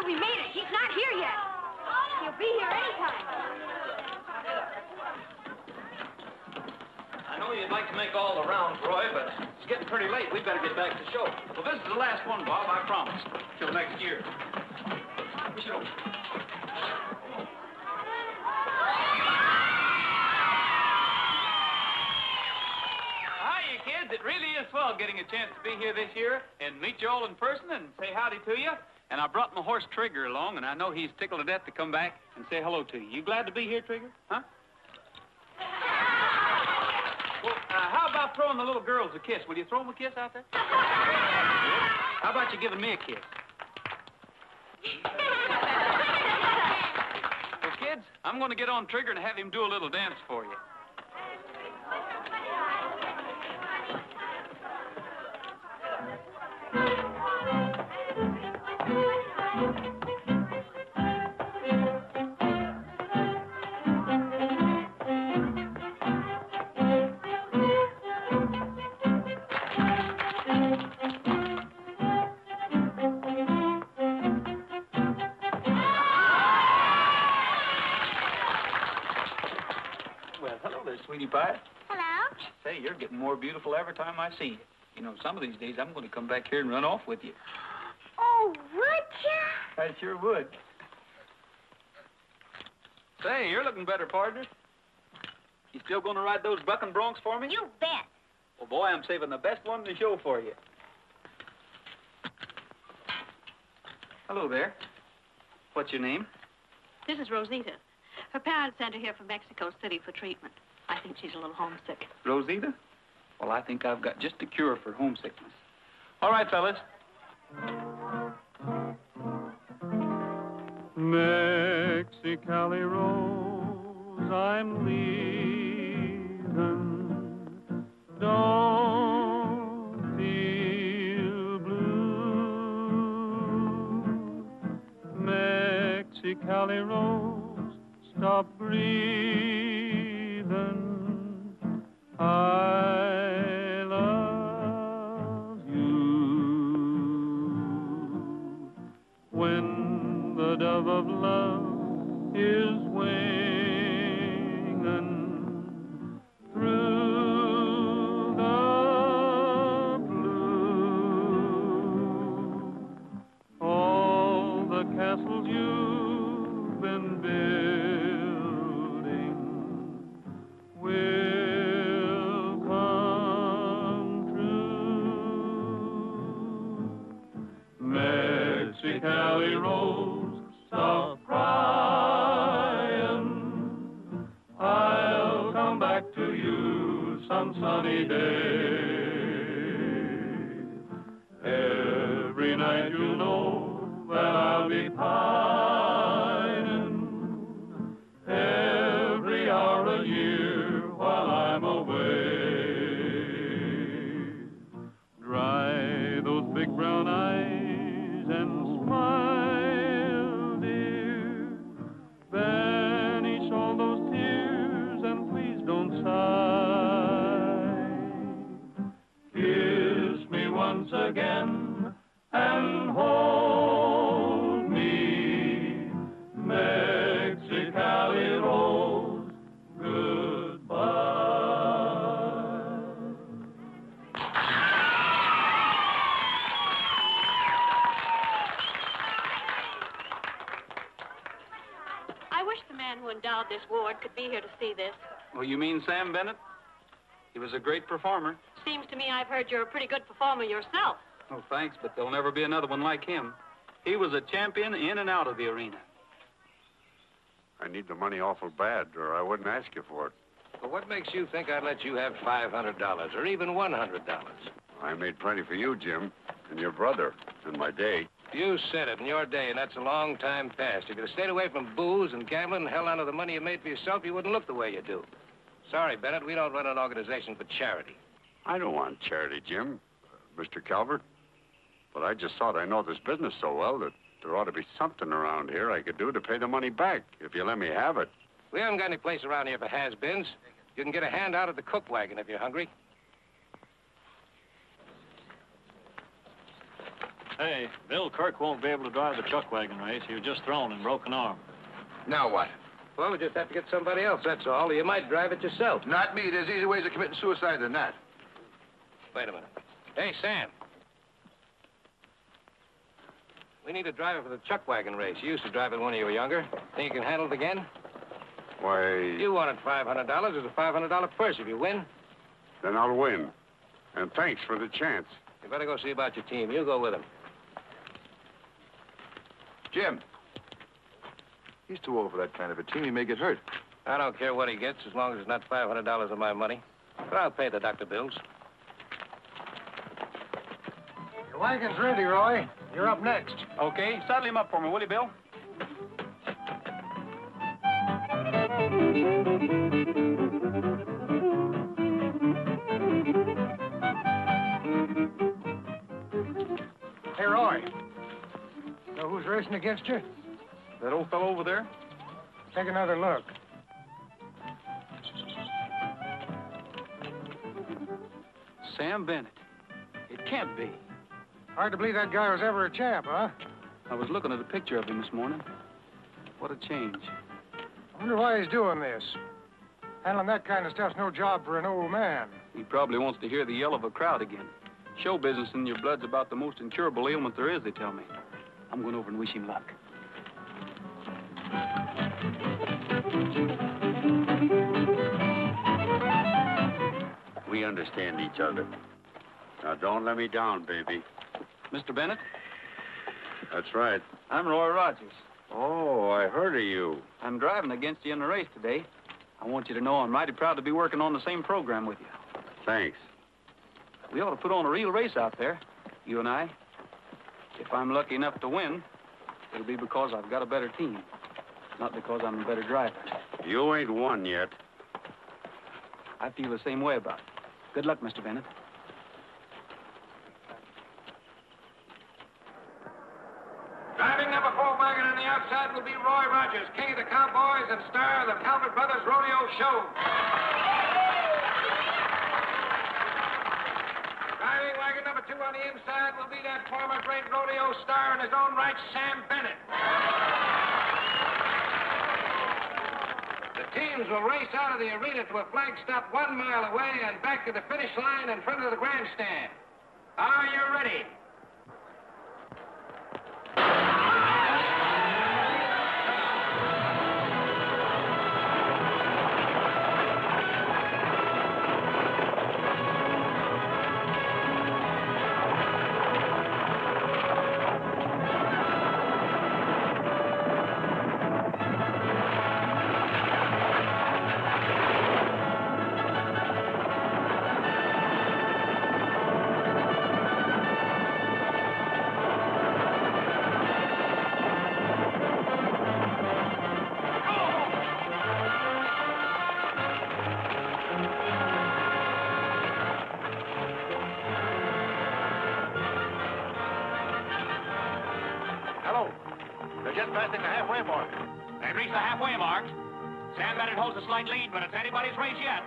Father, we made it. He's not here yet. He'll be here anytime. I know you'd like to make all the rounds, Roy, but it's getting pretty late. We'd better get back to the show. Well, this is the last one, Bob, I promise. Till next year. Show. Hiya, kids. It really is swell getting a chance to be here this year and meet you all in person and say howdy to you. And I brought my horse Trigger along, and I know he's tickled to death to come back and say hello to you. You glad to be here, Trigger? Huh? Well, how about throwing the little girls a kiss? Will you throw them a kiss out there? How about you giving me a kiss? Well, kids, I'm going to get on Trigger and have him do a little dance for you. Sweetie pie. Hello. Say, you're getting more beautiful every time I see you. You know, some of these days I'm going to come back here and run off with you. Oh, would you? I sure would. Say, you're looking better, partner. You still going to ride those bucking broncs for me? You bet. Well, boy, I'm saving the best one in the show for you. Hello there. What's your name? This is Rosita. Her parents sent her here from Mexico City for treatment. I think she's a little homesick. Rosita? Well, I think I've got just a cure for homesickness. All right, fellas. Mexicali Rose, I'm leaving. Don't feel blue. Mexicali Rose, stop breathing. I love you. When the dove of love is winging through the blue, all the castles you've been building will come true. Mexicali Rose, stop crying. I'll come back to you some sunny day. Every night you'll know that I'll be pining. Every hour a year while I'm away. Dry those big brown eyes and smile, dear. Banish all those tears and please don't sigh. Kiss me once again and hold me. Mexicali Rose, goodbye. I wish the man who endowed this ward could be here to see this. Oh, you mean Sam Bennett? He was a great performer. Seems to me I've heard you're a pretty good performer yourself. Oh, thanks, but there'll never be another one like him. He was a champion in and out of the arena. I need the money awful bad, or I wouldn't ask you for it. Well, what makes you think I'd let you have $500 or even $100? I made plenty for you, Jim, and your brother, in my day. You said it in your day, and that's a long time past. If you'd have stayed away from booze and gambling and held on to the money you made for yourself, you wouldn't look the way you do. Sorry, Bennett, we don't run an organization for charity. I don't want charity, Jim, Mr. Calbert. But I just thought I know this business so well that there ought to be something around here I could do to pay the money back, if you let me have it. We haven't got any place around here for has-beens. You can get a hand out at the cook wagon if you're hungry. Hey, Bill Kirk won't be able to drive the chuck wagon race. He was just thrown and broke an arm. Now what? Well, we just have to get somebody else, that's all. Or you might drive it yourself. Not me. There's easier ways of committing suicide than that. Wait a minute. Hey, Sam. We need a driver for the chuck wagon race. You used to drive it when you were younger. Think you can handle it again? Why, You wanted $500. There's a $500 purse if you win. then I'll win. And thanks for the chance. You better go see about your team. You go with him. Jim. He's too old for that kind of a team. He may get hurt. I don't care what he gets as long as it's not $500 of my money. But I'll pay the doctor bills. Your wagon's ready, Roy. You're up next. Okay, saddle him up for me, will you, Bill? Hey, Roy. Know who's racing against you? That old fellow over there? Take another look. Sam Bennett. It can't be. Hard to believe that guy was ever a champ, huh? I was looking at a picture of him this morning. What a change. I wonder why he's doing this. Handling that kind of stuff's no job for an old man. He probably wants to hear the yell of a crowd again. Show business in your blood's about the most incurable ailment there is, they tell me. I'm going over and wish him luck. We understand each other. Now, don't let me down, baby. Mr. Bennett, That's right. I'm Roy Rogers. Oh, I heard of you. I'm driving against you in the race today. I want you to know I'm mighty proud to be working on the same program with you. Thanks. We ought to put on a real race out there, you and I. If I'm lucky enough to win, it'll be because I've got a better team, not because I'm a better driver. You ain't won yet. I feel the same way about it. Good luck, Mr. Bennett. Driving number 4 wagon on the outside will be Roy Rogers, king of the cowboys and star of the Calbert Brothers Rodeo Show. Driving wagon number 2 on the inside will be that former great rodeo star in his own right, Sam Bennett. The teams will race out of the arena to a flag stop 1 mile away and back to the finish line in front of the grandstand. Are you ready? Passing the halfway mark. They've reached the halfway mark. Sam Bennett holds a slight lead, but it's anybody's race yet.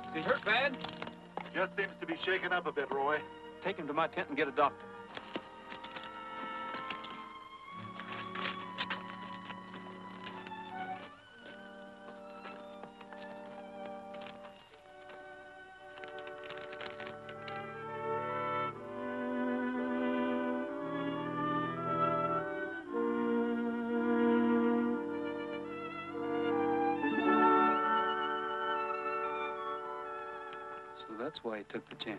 Is he hurt bad? Just seems to be shaken up a bit, Roy. Take him to my tent and get a doctor. That's why he took the chance.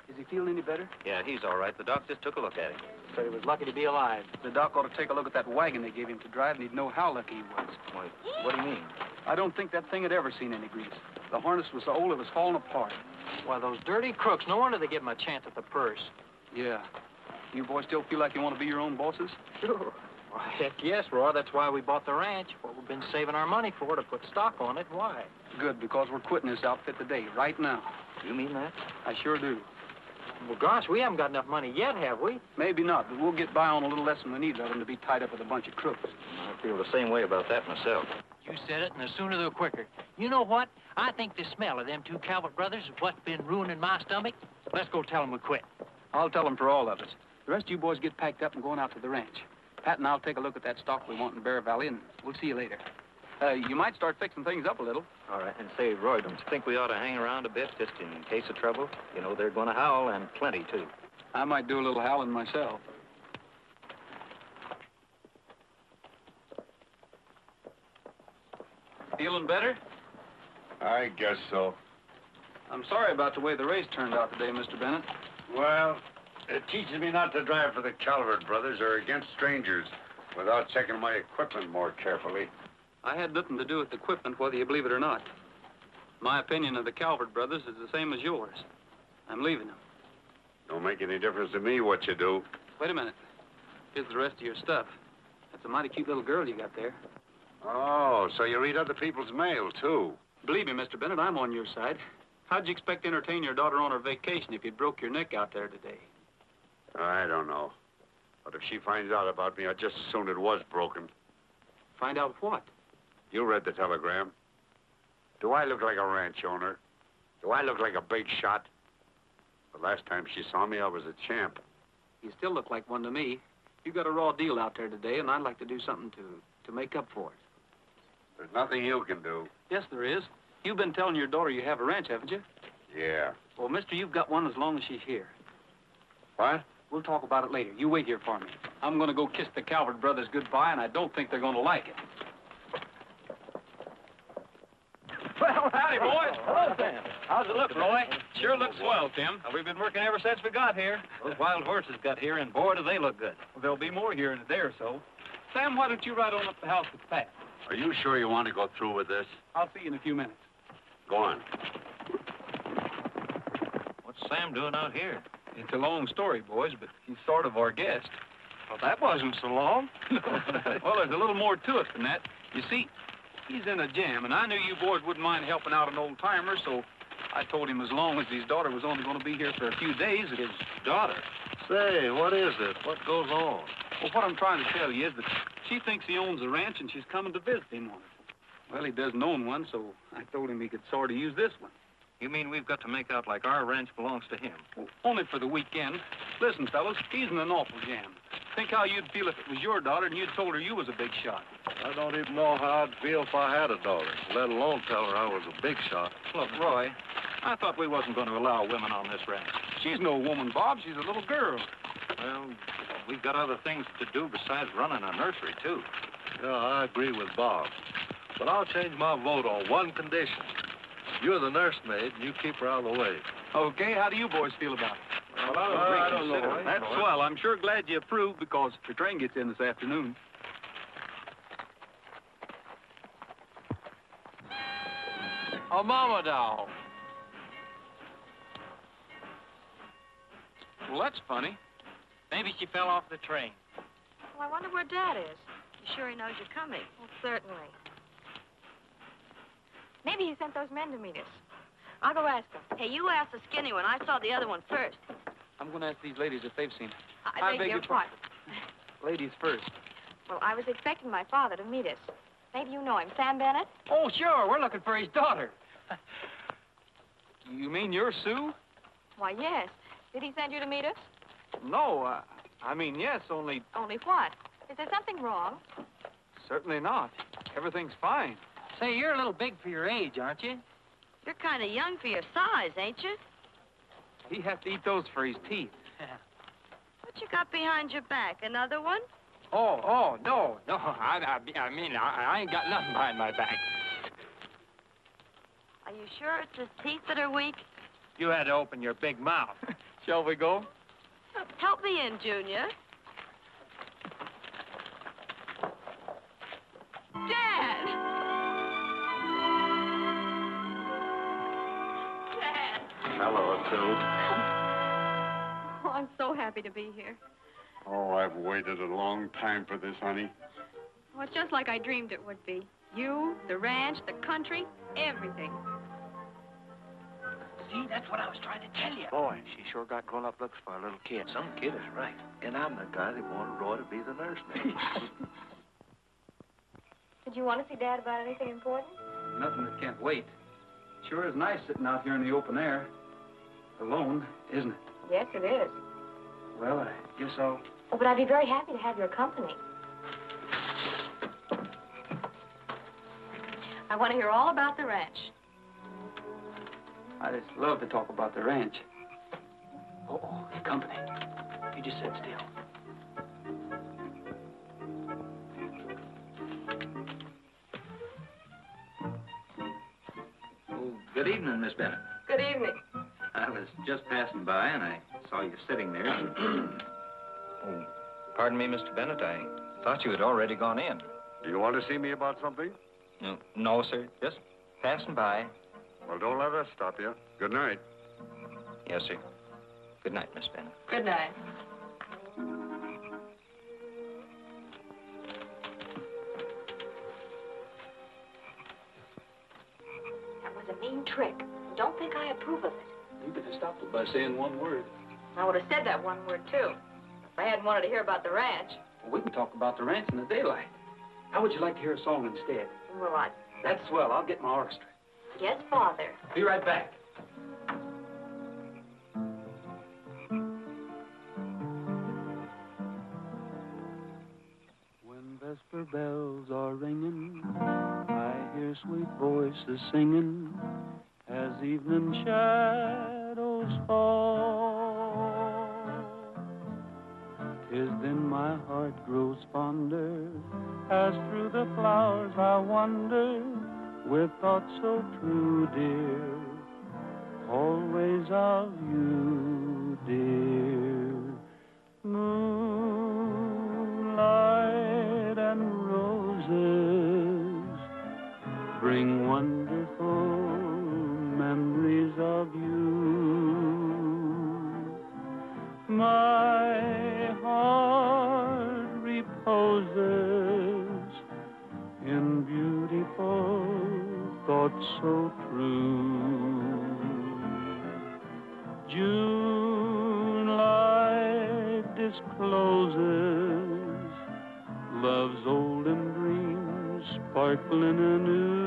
Is he feeling any better? Yeah, he's all right. The doc just took a look at him. Said he was lucky to be alive. The doc ought to take a look at that wagon they gave him to drive, and he'd know how lucky he was. Why, what do you mean? I don't think that thing had ever seen any grease. The harness was so old it was falling apart. Why, those dirty crooks. No wonder they give him a chance at the purse. Yeah. You boys still feel like you want to be your own bosses? Sure. Well, heck yes, Roy. That's why we bought the ranch. What we've been saving our money for, to put stock on it. Why? Good, because we're quitting this outfit today, right now. You mean that? I sure do. Well, gosh, we haven't got enough money yet, have we? Maybe not, but we'll get by on a little less than we need rather than to be tied up with a bunch of crooks. I feel the same way about that myself. You said it, and the sooner the quicker. You know what? I think the smell of them two Calvert brothers is what's been ruining my stomach. Let's go tell them we quit. I'll tell them for all of us. The rest of you boys get packed up and going out to the ranch. Pat and I'll take a look at that stock we want in Bear Valley, and we'll see you later. You might start fixing things up a little. All right, and say, Roy, don't you think we ought to hang around a bit just in case of trouble? You know, they're going to howl, and plenty, too. I might do a little howling myself. Feeling better? I guess so. I'm sorry about the way the race turned out today, Mr. Bennett. Well, it teaches me not to drive for the Calvert brothers or against strangers without checking my equipment more carefully. I had nothing to do with the equipment, whether you believe it or not. My opinion of the Calvert brothers is the same as yours. I'm leaving them. Don't make any difference to me what you do. Wait a minute. Here's the rest of your stuff. That's a mighty cute little girl you got there. Oh, so you read other people's mail, too. Believe me, Mr. Bennett, I'm on your side. How'd you expect to entertain your daughter on her vacation if you broke your neck out there today? I don't know. But if she finds out about me, I'd just as soon it was broken. Find out what? You read the telegram. Do I look like a ranch owner? Do I look like a big shot? The last time she saw me, I was a champ. You still look like one to me. You got a raw deal out there today, and I'd like to do something to make up for it. There's nothing you can do. Yes, there is. You've been telling your daughter you have a ranch, haven't you? Yeah. Well, mister, you've got one as long as she's here. What? We'll talk about it later. You wait here for me. I'm going to go kiss the Calvert brothers goodbye, and I don't think they're going to like it. Well, howdy, boys. Hello, Sam. How's it look, Roy? Sure looks swell, Tim. We've been working ever since we got here. Those wild horses got here, and boy, do they look good. Well, there'll be more here in a day or so. Sam, why don't you ride on up to the house with Pat? Are you sure you want to go through with this? I'll see you in a few minutes. Go on. What's Sam doing out here? It's a long story, boys, but he's sort of our guest. Well, that wasn't so long. Well, there's a little more to it than that. You see, he's in a jam, and I knew you boys wouldn't mind helping out an old-timer, so I told him as long as his daughter was only going to be here for a few days, that his daughter. Say, what is it? What goes on? Well, what I'm trying to tell you is that she thinks he owns a ranch, and she's coming to visit him on it. Well, he doesn't own one, so I told him he could sort of use this one. You mean we've got to make out like our ranch belongs to him? Well, only for the weekend. Listen, fellas, he's in an awful jam. Think how you'd feel if it was your daughter and you'd told her you was a big shot. I don't even know how I'd feel if I had a daughter, let alone tell her I was a big shot. Look, Roy, I thought we wasn't going to allow women on this ranch. She's no woman, Bob. She's a little girl. Well, we've got other things to do besides running a nursery, too. Yeah, I agree with Bob. But I'll change my vote on one condition. You're the nursemaid, and you keep her out of the way. Okay, how do you boys feel about it? Well, I don't know. That's swell. I'm sure glad you approve because the train gets in this afternoon. Oh, Mama doll. Well, that's funny. Maybe she fell off the train. Well, I wonder where Dad is. You sure he knows you're coming? Well, certainly. Maybe he sent those men to meet us. I'll go ask them. Hey, you asked the skinny one. I saw the other one first. I'm going to ask these ladies if they've seen her. I beg your pardon. Ladies first. Well, I was expecting my father to meet us. Maybe you know him. Sam Bennett? Oh, sure. We're looking for his daughter. You mean you're Sue? Why, yes. Did he send you to meet us? No, I mean, yes, only... Only what? Is there something wrong? Certainly not. Everything's fine. Say, you're a little big for your age, aren't you? You're kind of young for your size, ain't you? He has to eat those for his teeth. What you got behind your back? Another one? Oh, no. I mean, I ain't got nothing behind my back. Are you sure it's his teeth that are weak? You had to open your big mouth. Shall we go? Help me in, Junior. Dad! Dad! Hello, Sue. Oh, I'm so happy to be here. Oh, I've waited a long time for this, honey. Oh, it's just like I dreamed it would be. You, the ranch, the country, everything. See, that's what I was trying to tell you. Boy, she sure got grown-up looks for a little kid. Some kid is right. And I'm the guy that wanted Roy to be the nursemaid. Did you want to see Dad about anything important? Nothing that can't wait. Sure is nice sitting out here in the open air. Alone, isn't it? Yes, it is. Well, I guess I'll... Oh, but I'd be very happy to have your company. I want to hear all about the ranch. I just love to talk about the ranch. Oh, company. You just sit still. Oh, good evening, Miss Bennett. Good evening. I was just passing by, and I saw you sitting there. Oh, pardon me, Mr. Bennett. I thought you had already gone in. Do you want to see me about something? No, sir. Just passing by. Well, don't let us stop you. Good night. Yes, sir. Good night, Miss Bennett. Good night. That was a mean trick. Don't think I approve of it. You could have stopped it by saying one word. I would have said that one word, too. If I hadn't wanted to hear about the ranch. Well, we can talk about the ranch in the daylight. How would you like to hear a song instead? Well, That's swell. I'll get my orchestra. yes, Father. Be right back. When vesper bells are ringing, I hear sweet voices singing as evening shadows fall. 'Tis then my heart grows fonder, as through the flowers I wander, with thoughts so true, dear, always of you, dear. Moonlight and roses bring wonderful memories of you. My heart reposes in beautiful thoughts so true. June light discloses love's olden dreams sparkling anew.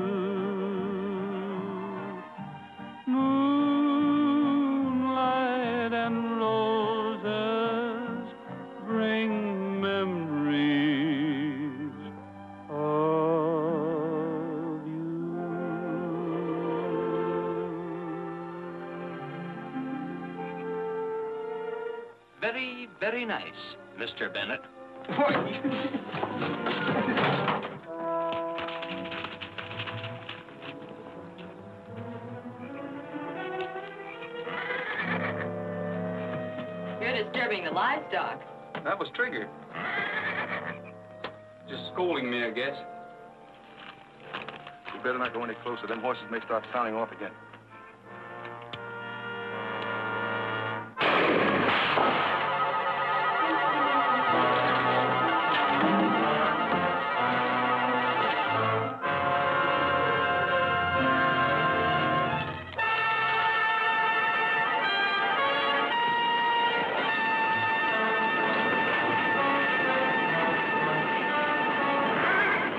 Moonlight and roses bring memories of you. Very, very nice, Mr. Bennett. You're disturbing the livestock. That was Trigger. Just scolding me, I guess. You better not go any closer. Them horses may start sounding off again.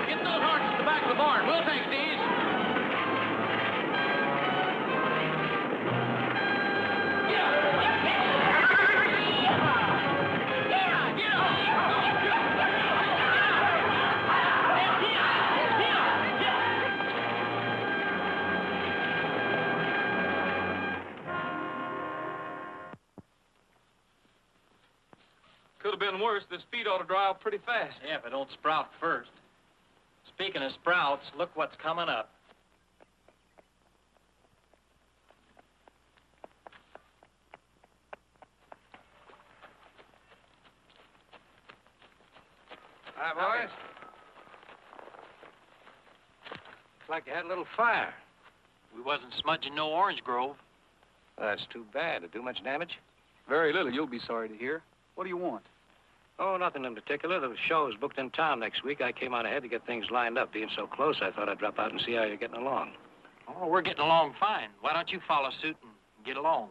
Get those horses to the back of the barn. We'll take these. been worse. This feed ought to dry out pretty fast. Yeah, if it don't sprout first. Speaking of sprouts, look what's coming up. Hi, boys. Looks like you had a little fire. We wasn't smudging no orange grove. That's too bad. Did it do much damage? Very little, you'll be sorry to hear. What do you want? Oh, nothing in particular. The show is booked in town next week. I came out ahead to get things lined up. Being so close, I thought I'd drop out and see how you're getting along. Oh, we're getting along fine. Why don't you follow suit and get along?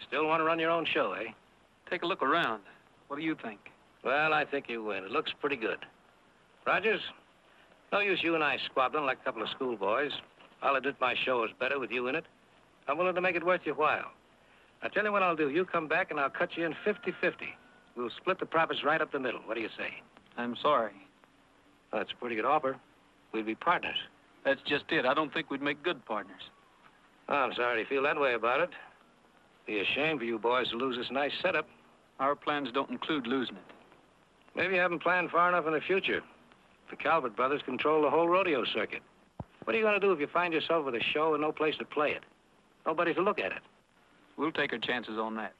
Still want to run your own show, eh? Take a look around. What do you think? Well, I think you win. It looks pretty good. Rogers, no use you and I squabbling like a couple of schoolboys. I'll admit my show is better with you in it. I'm willing to make it worth your while. I'll tell you what I'll do. You come back and I'll cut you in 50-50. We'll split the profits right up the middle. What do you say? I'm sorry. Well, that's a pretty good offer. We'd be partners. That's just it. I don't think we'd make good partners. Oh, I'm sorry you feel that way about it. Be a shame for you boys to lose this nice setup. Our plans don't include losing it. Maybe you haven't planned far enough in the future. The Calbert brothers control the whole rodeo circuit. What are you going to do if you find yourself with a show and no place to play it? Nobody to look at it. We'll take our chances on that.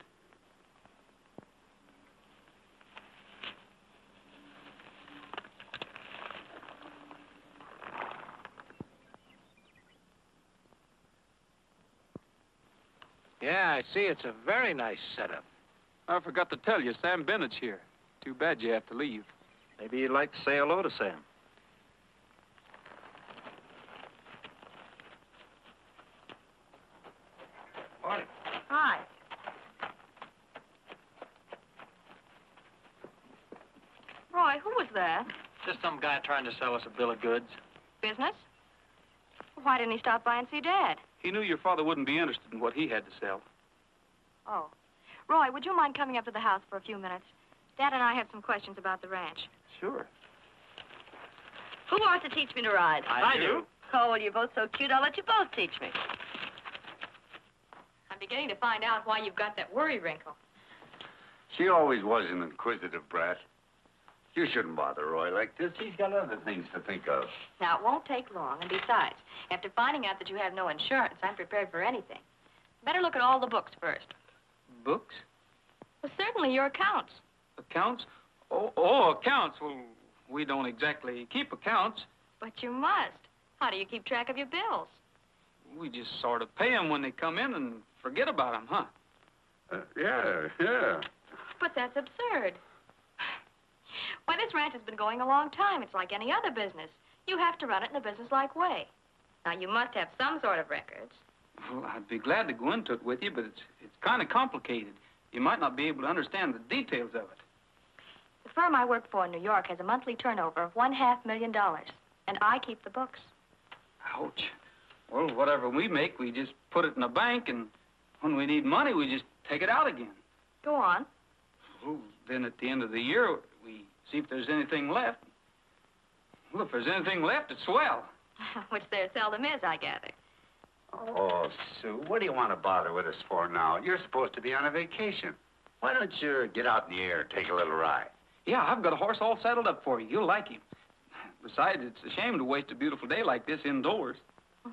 Yeah, I see. It's a very nice setup. I forgot to tell you, Sam Bennett's here. Too bad you have to leave. Maybe you'd like to say hello to Sam. Morning. Hi. Roy, who was that? Just some guy trying to sell us a bill of goods. Business? Why didn't he stop by and see Dad? He knew your father wouldn't be interested in what he had to sell. Oh. Roy, would you mind coming up to the house for a few minutes? Dad and I have some questions about the ranch. Sure. Who wants to teach me to ride? I do. Oh, well, you're both so cute, I'll let you both teach me. I'm beginning to find out why you've got that worry wrinkle. She always was an inquisitive brat. You shouldn't bother Roy like this. He's got other things to think of. Now, it won't take long, and besides, after finding out that you have no insurance, I'm prepared for anything. Better look at all the books first. Books? Well, certainly your accounts. Accounts? Oh, accounts. Well, we don't exactly keep accounts. But you must. How do you keep track of your bills? We just sort of pay them when they come in and forget about them, huh? Yeah. But that's absurd. Why, this ranch has been going a long time. It's like any other business. You have to run it in a businesslike way. Now, you must have some sort of records. Well, I'd be glad to go into it with you, but it's kind of complicated. You might not be able to understand the details of it. The firm I work for in New York has a monthly turnover of $500,000, and I keep the books. Ouch. Well, whatever we make, we just put it in a bank, and when we need money, we just take it out again. Go on. Well, then at the end of the year, we see if there's anything left. Well, if there's anything left, it's swell. Which there seldom is, I gather. Oh, Sue, what do you want to bother with us for now? You're supposed to be on a vacation. Why don't you get out in the air and take a little ride? Yeah, I've got a horse all saddled up for you. You'll like him. Besides, it's a shame to waste a beautiful day like this indoors.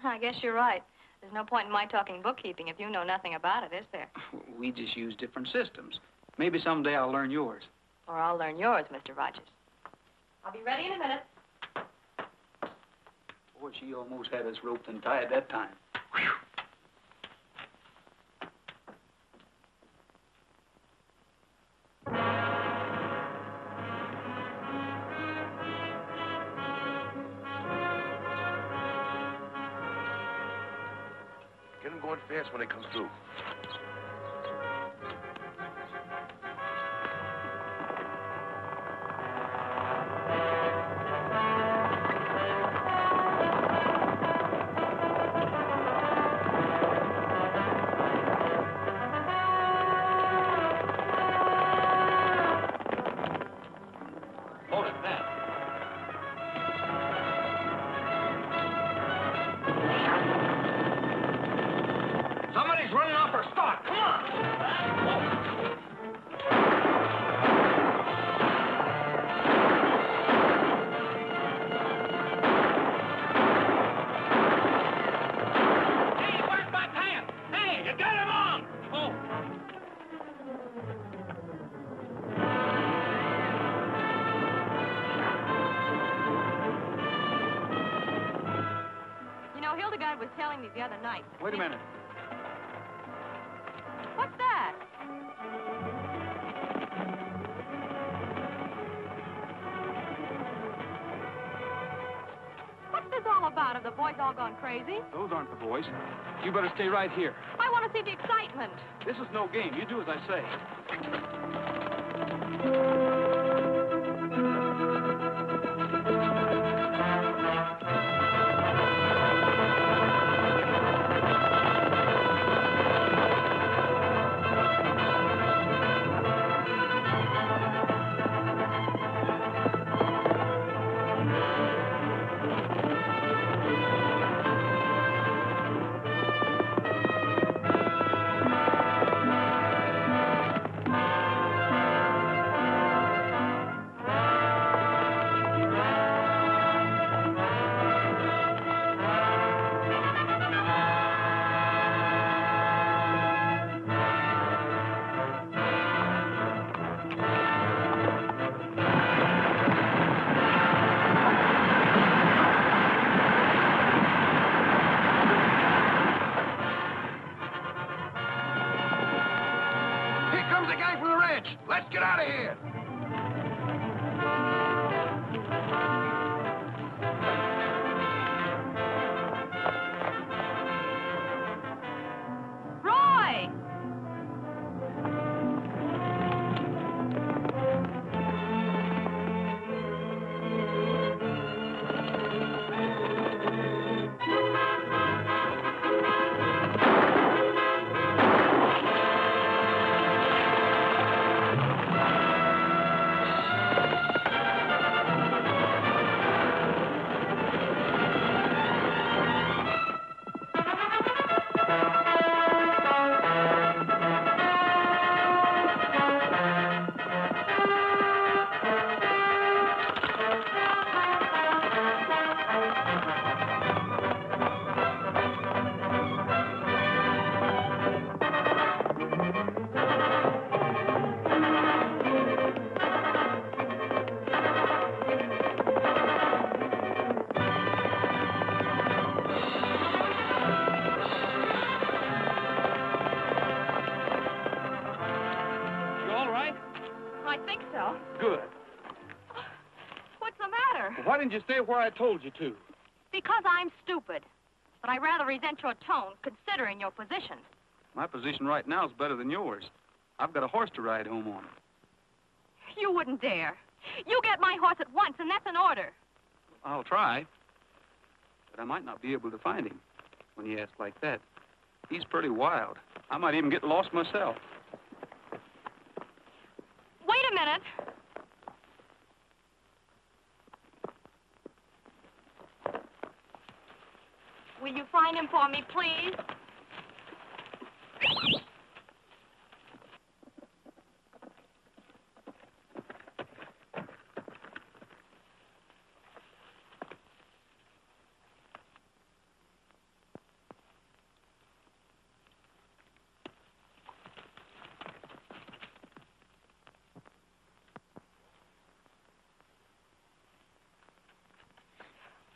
I guess you're right. There's no point in my talking bookkeeping if you know nothing about it, is there? We just use different systems. Maybe someday I'll learn yours. Or I'll learn yours, Mr. Rogers. I'll be ready in a minute. Boy, she almost had us roped and tied that time. Whew. Get him going fast when he comes through. Hold it now. Somebody's running off her stock. telling me the other night. Wait a minute. What's that? What's this all about? Have the boys all gone crazy? Those aren't the boys. You better stay right here. I want to see the excitement. This is no game. You do as I say. Let's get out of here. Roy! Why didn't you stay where I told you to? Because I'm stupid. But I rather resent your tone, considering your position. My position right now is better than yours. I've got a horse to ride home on. You wouldn't dare. You get my horse at once, and that's an order. I'll try. But I might not be able to find him when you ask like that. He's pretty wild. I might even get lost myself. Wait a minute. Will you find him for me, please?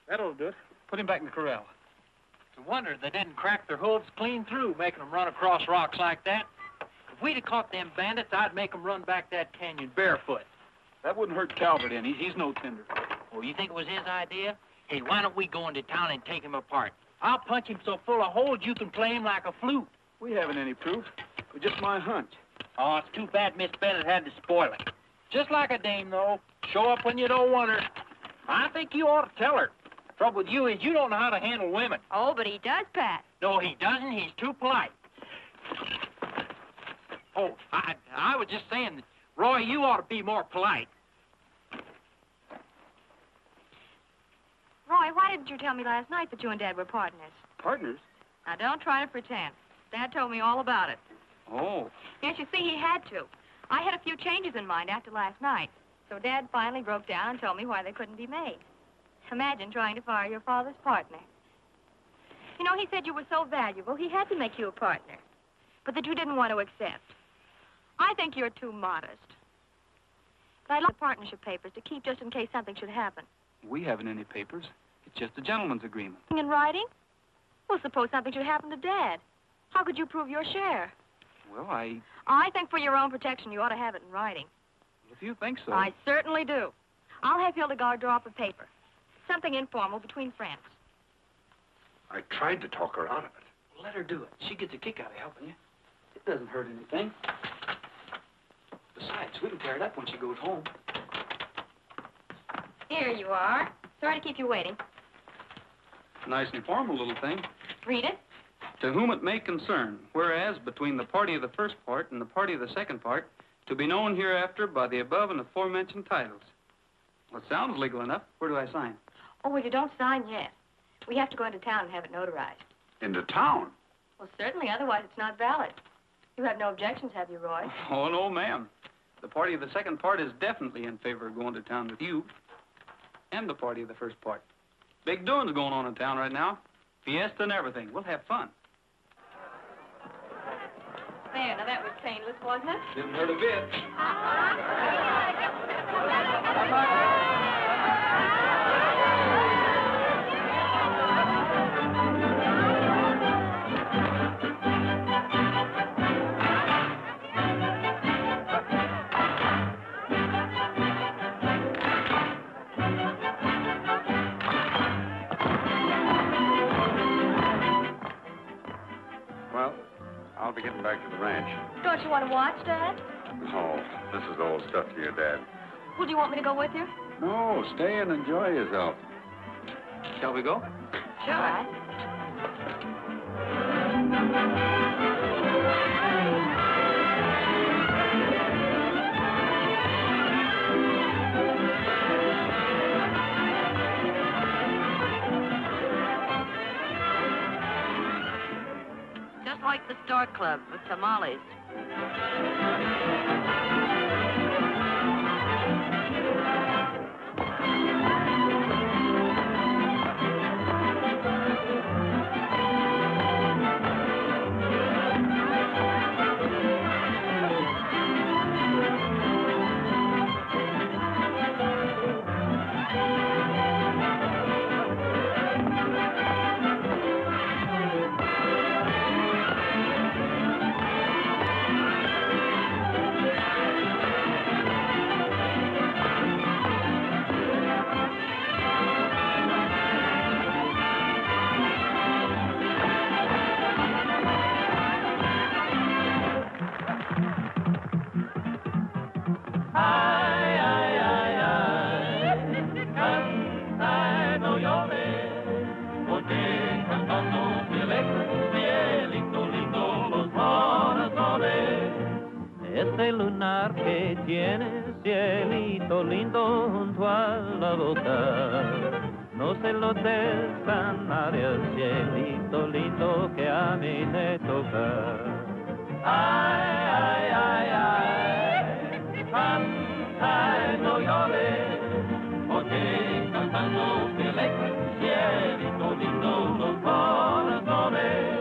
That'll do it. Put him back in the corral. It's a wonder they didn't crack their hooves clean through, making them run across rocks like that. If we'd have caught them bandits, I'd make them run back that canyon barefoot. That wouldn't hurt Calvert any. He's no tender. Oh, you think it was his idea? Hey, why don't we go into town and take him apart? I'll punch him so full of holes you can play him like a flute. We haven't any proof. It's just my hunch. Oh, it's too bad Miss Bennett had to spoil it. Just like a dame, though. Show up when you don't want her. I think you ought to tell her. Trouble with you is you don't know how to handle women. Oh, but he does, Pat. No, he doesn't. He's too polite. Oh, I was just saying that, Roy, you ought to be more polite. Roy, why didn't you tell me last night that you and Dad were partners? Partners? Now, don't try to pretend. Dad told me all about it. Oh. Yes, you see, he had to. I had a few changes in mind after last night. So Dad finally broke down and told me why they couldn't be made. Imagine trying to fire your father's partner. You know, he said you were so valuable, he had to make you a partner. But that you didn't want to accept. I think you're too modest. But I'd like the partnership papers to keep just in case something should happen. We haven't any papers. It's just a gentleman's agreement. In writing? Well, suppose something should happen to Dad. How could you prove your share? Well, I think for your own protection, you ought to have it in writing. if you think so. I certainly do. I'll have Hildegard draw up a paper. Something informal between friends. I tried to talk her out of it. Let her do it. She gets a kick out of helping you. It doesn't hurt anything. Besides, we can tear it up when she goes home. Here you are. Sorry to keep you waiting. Nice and formal little thing. Read it. To whom it may concern, whereas between the party of the first part and the party of the second part, to be known hereafter by the above and aforementioned titles. Well, it sounds legal enough. Where do I sign? Oh, well, you don't sign yet. We have to go into town and have it notarized. Into town? Well, certainly, otherwise it's not valid. You have no objections, have you, Roy? Oh, no, ma'am. The party of the second part is definitely in favor of going to town with you. And the party of the first part. Big doings going on in town right now. Fiesta and everything. We'll have fun. There, now that was painless, wasn't it? Didn't hurt a bit. Well, I'll be getting back to the ranch. Don't you want to watch, Dad? Oh, this is old stuff to your dad. Well, do you want me to go with you? No, stay and enjoy yourself. Shall we go? Sure. Just like the Stork Club with tamales. Ese lunar que tienes, cielito lindo junto a la boca, no se lo des a nadie, cielito lindo que a mí me toca. Ay, ay, ay, ay, canta y no llores, porque cantando se alegre, cielito lindo los corazones.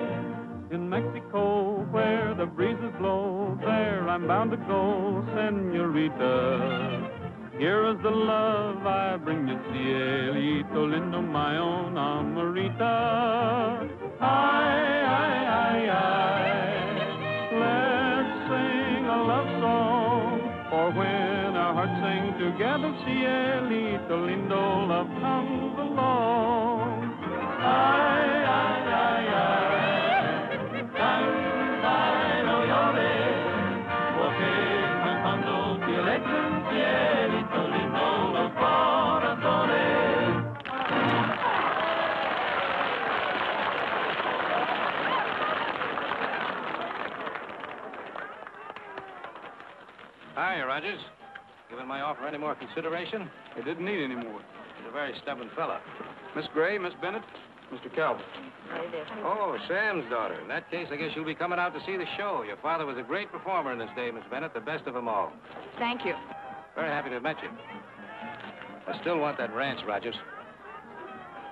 In Mexico, where the breezes blow, there I'm bound to go, senorita. Here is the love I bring you, cielito lindo, my own Amarita. Ay, ay, ay, ay, let's sing a love song, for when our hearts sing together, cielito lindo, love comes along. Ay, ay, ay, ay. Hiya, Rogers. Giving my offer any more consideration? It didn't need any more. He's a very stubborn fella. Miss Gray, Miss Bennett, Mr. Calbert. Oh, Sam's daughter. In that case, I guess you'll be coming out to see the show. Your father was a great performer in this day, Miss Bennett, the best of them all. Thank you. Very happy to have met you. I still want that ranch, Rogers.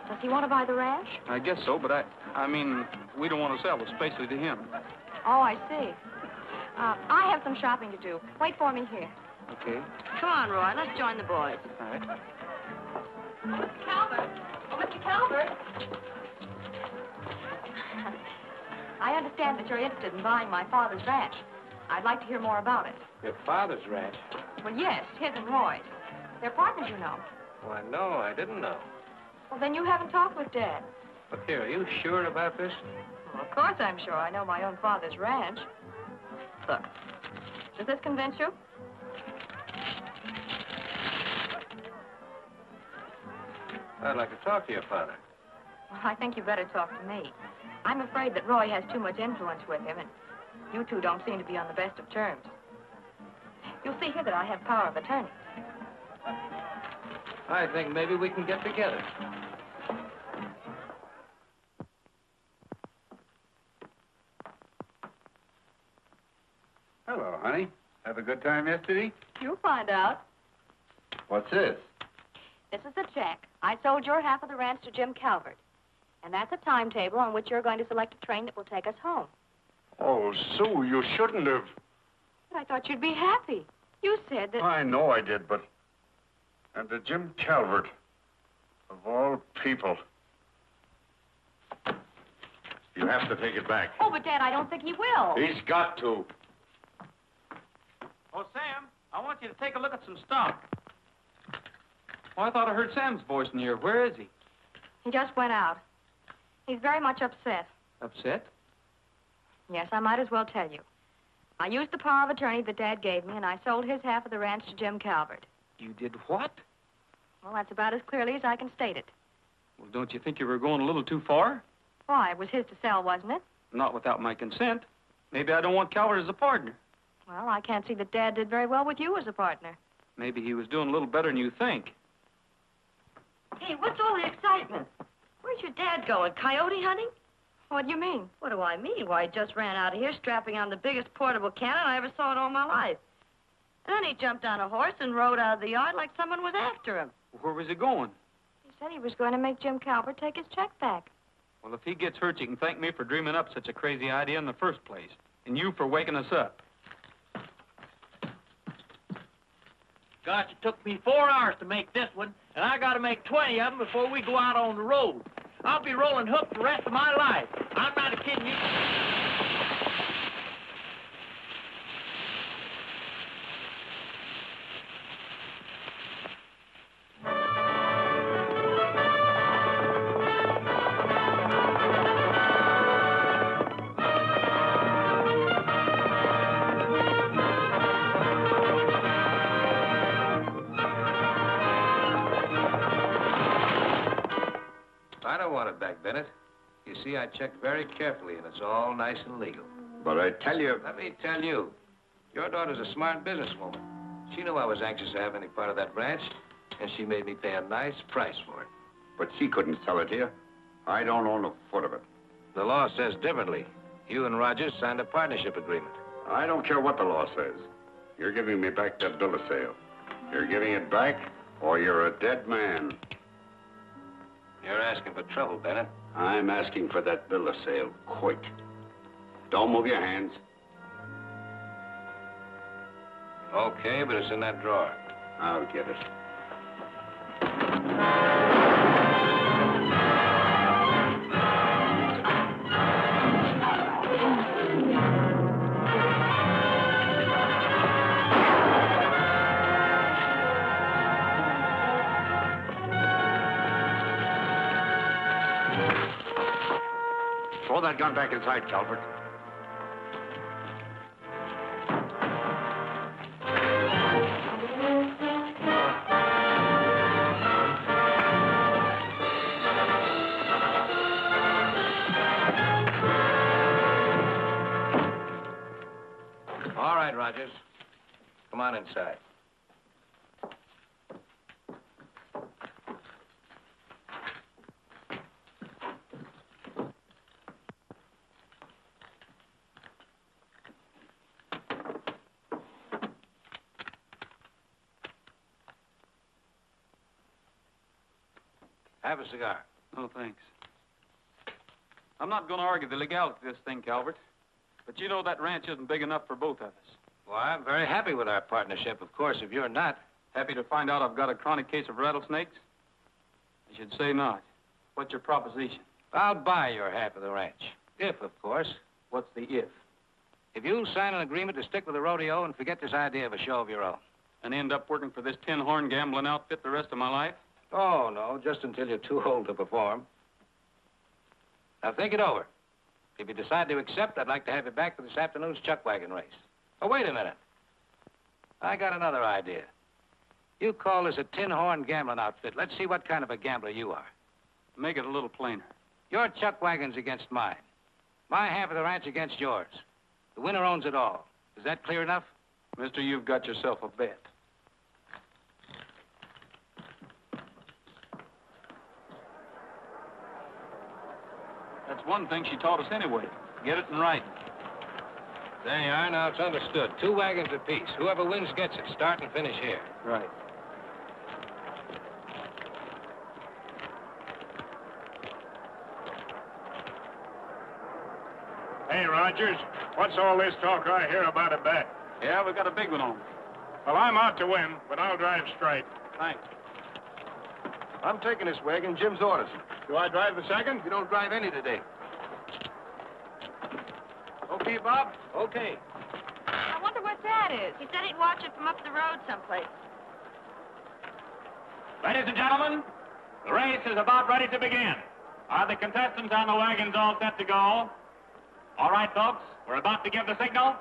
Does he want to buy the ranch? I guess so, but I mean, we don't want to sell it, especially to him. Oh, I see. I have some shopping to do. Wait for me here. Okay. Come on, Roy, let's join the boys. All right. Calbert. Oh, Mr. Calbert. I understand that you're interested in buying my father's ranch. I'd like to hear more about it. Your father's ranch? Well, yes, his and Roy's. They're partners, you know. Why, no, I didn't know. Well, then you haven't talked with Dad. Look here, are you sure about this? Well, of course I'm sure. I know my own father's ranch. Look, does this convince you? I'd like to talk to your father. Well, I think you better talk to me. I'm afraid that Roy has too much influence with him, and you two don't seem to be on the best of terms. You'll see here that I have power of attorney. I think maybe we can get together. Hello, honey. Have a good time yesterday? You'll find out. What's this? This is the check. I sold your half of the ranch to Jim Calbert. And that's a timetable on which you're going to select a train that will take us home. Oh, Sue, you shouldn't have. But I thought you'd be happy. You said that... I know I did, but... And to Jim Calvert, of all people. You have to take it back. Oh, but Dad, I don't think he will. He's got to. Oh, Sam, I want you to take a look at some stock. Oh, I thought I heard Sam's voice in here. Where is he? He just went out. He's very much upset. Upset? Yes, I might as well tell you. I used the power of attorney that Dad gave me, and I sold his half of the ranch to Jim Calvert. You did what? Well, that's about as clearly as I can state it. Well, don't you think you were going a little too far? Why, it was his to sell, wasn't it? Not without my consent. Maybe I don't want Calvert as a partner. Well, I can't see that Dad did very well with you as a partner. Maybe he was doing a little better than you think. Hey, what's all the excitement? Where's your dad going, coyote hunting? What do you mean? What do I mean? Why, he just ran out of here strapping on the biggest portable cannon I ever saw in all my life. And then he jumped on a horse and rode out of the yard like someone was after him. Where was he going? He said he was going to make Jim Calvert take his check back. Well, if he gets hurt, you can thank me for dreaming up such a crazy idea in the first place. And you for waking us up. Gosh, it took me 4 hours to make this one, and I got to make 20 of them before we go out on the road. I'll be rolling hook the rest of my life. I'm not kidding you. I don't want it back, Bennett. You see, I checked very carefully, and it's all nice and legal. But I tell you... Let me tell you, your daughter's a smart businesswoman. She knew I was anxious to have any part of that ranch, and she made me pay a nice price for it. But she couldn't sell it here. I don't own a foot of it. The law says differently. You and Rogers signed a partnership agreement. I don't care what the law says. You're giving me back that bill of sale. You're giving it back, or you're a dead man. You're asking for trouble, Bennett. I'm asking for that bill of sale, quick. Don't move your hands. Okay, but it's in that drawer. I'll get it. Throw that gun back inside, Calvert. All right, Rogers. Come on inside. Have a cigar. No, thanks. I'm not going to argue the legality of this thing, Calvert. But you know that ranch isn't big enough for both of us. Well, I'm very happy with our partnership, of course, if you're not. Happy to find out I've got a chronic case of rattlesnakes? I should say not. What's your proposition? I'll buy your half of the ranch. If, of course, What's the if? If you sign an agreement to stick with the rodeo and forget this idea of a show of your own. And end up working for this tin-horn gambling outfit the rest of my life? Oh, no, just until you're too old to perform. Now, think it over. If you decide to accept, I'd like to have you back for this afternoon's chuck wagon race. Oh, wait a minute. I got another idea. You call this a tin-horn gambling outfit. Let's see what kind of a gambler you are. Make it a little plainer. Your chuck wagon's against mine. My half of the ranch against yours. The winner owns it all. Is that clear enough? Mister, you've got yourself a bet. That's one thing she taught us anyway. Get it and write. There you are. Now it's understood. 2 wagons apiece. Whoever wins gets it. Start and finish here. Right. Hey, Rogers, what's all this talk I hear about a bet? Yeah, we've got a big one on. Well, I'm out to win, but I'll drive straight. Thanks. I'm taking this wagon. Jim's orders. Do I drive the second? You don't drive any today. Okay, Bob? Okay. I wonder what that is. He said he'd watch it from up the road someplace. Ladies and gentlemen, the race is about ready to begin. Are the contestants on the wagons all set to go? All right, folks, we're about to give the signal.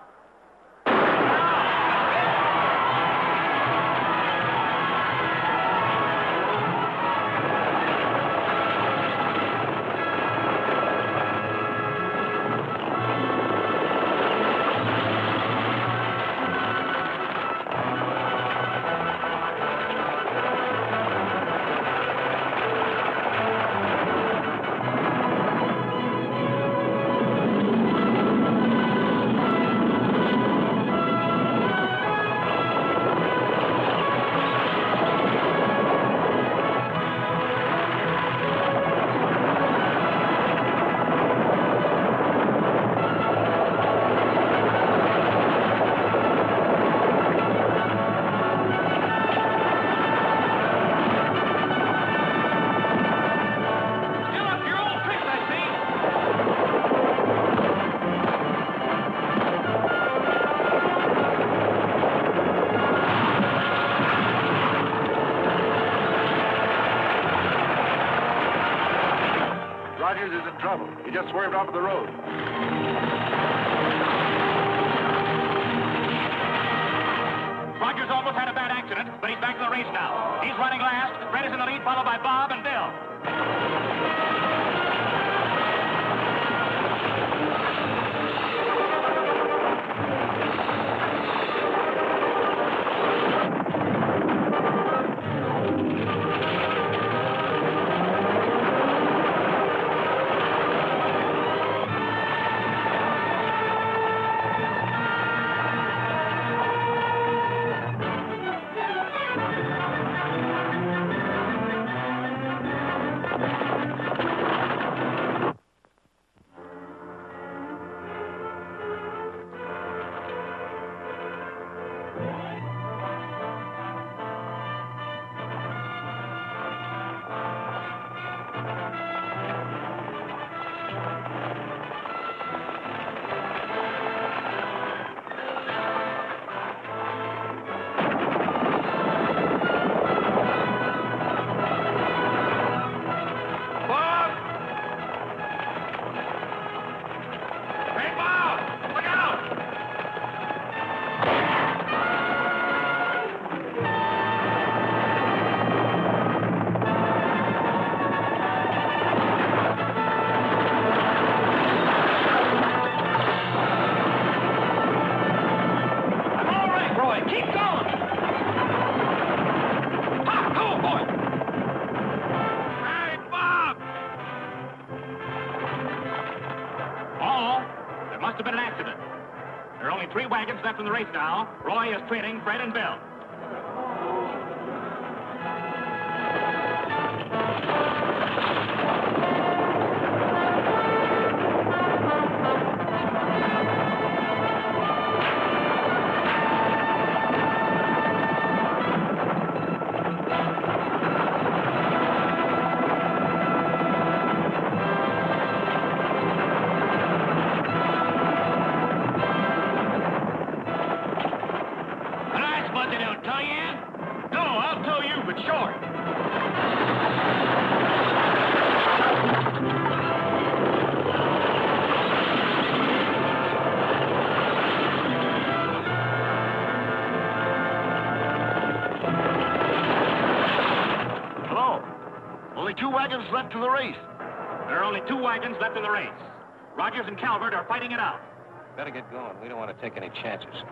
Rogers is in trouble. He just swerved off of the road. Rogers almost had a bad accident, but he's back in the race now. He's running last. Fred is in the lead, followed by Bob and Bill. Left in the race now. Roy is trailing Fred and Bill. it short. Hello. Only 2 wagons left to the race. There are only 2 wagons left in the race. Rogers and Calbert are fighting it out. Better get going. We don't want to take any chances.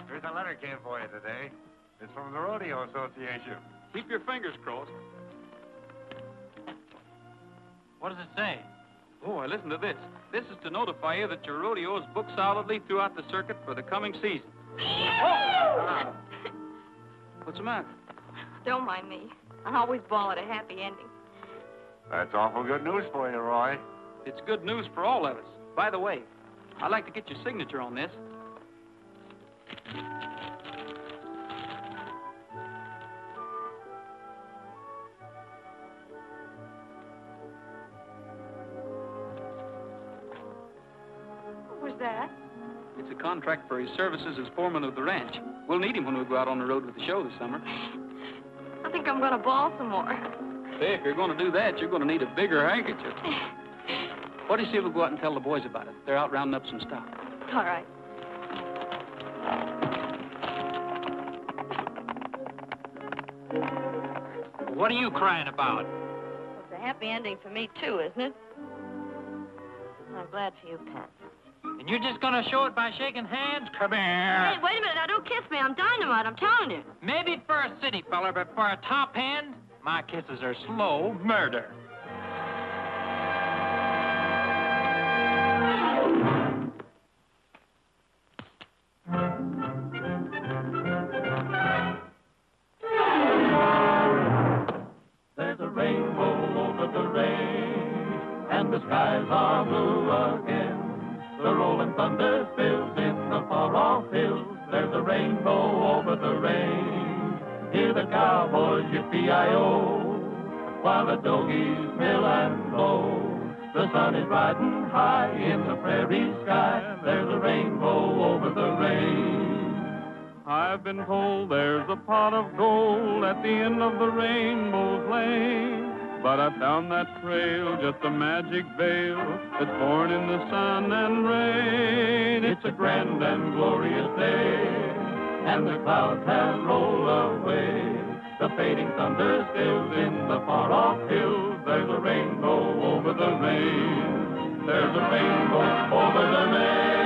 Here's a letter came for you today. It's from the Rodeo Association. Keep your fingers crossed. What does it say? Oh, listen to this. This is to notify you that your rodeo is booked solidly throughout the circuit for the coming season. Oh! What's the matter? Don't mind me. I always bawl at a happy ending. That's awful good news for you, Roy. It's good news for all of us. By the way, I'd like to get your signature on this. What was that? It's a contract for his services as foreman of the ranch. We'll need him when we go out on the road with the show this summer. I think I'm going to bawl some more. Say, if you're going to do that, you're going to need a bigger handkerchief. What do you say we go out and tell the boys about it? They're out rounding up some stock. All right. What are you crying about? It's a happy ending for me, too, isn't it? I'm glad for you, Pat. And you're just gonna show it by shaking hands? Come here. Hey, wait a minute. Now, don't kiss me. I'm dynamite. I'm telling you. Maybe for a city feller, but for a top hand, my kisses are slow murder. There's a rainbow over the range, and the skies are blue again. The rolling thunder spills in the far-off hills. There's a rainbow over the range. Hear the cowboys yippee-yi-o, while the doggies mill and blow. The sun is riding high in the prairie sky. There's a rainbow over the range. I've been told there's a pot of gold at the end of the rainbow's lane. But I found that trail, just a magic veil that's born in the sun and rain. It's a grand and glorious day, and the clouds have rolled away. The fading thunder stills in the far-off hills. There's a rainbow over the rain. There's a rainbow over the main.